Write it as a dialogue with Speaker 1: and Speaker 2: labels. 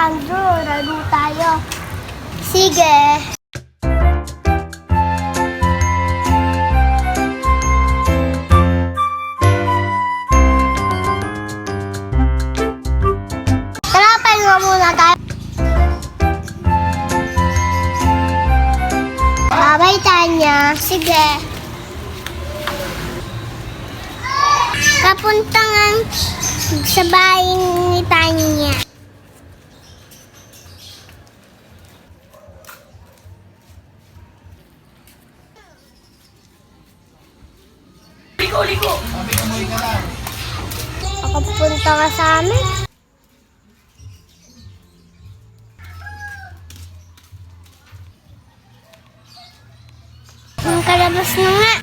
Speaker 1: Andrew, laro tayo. Sige. Tara, pahinga muna tayo. Bye, Tanya. Sige. Papunta nga sa bahay ni Tanya.
Speaker 2: Liko!
Speaker 1: Makapunta ka sa amin. Ang kalabas na nga.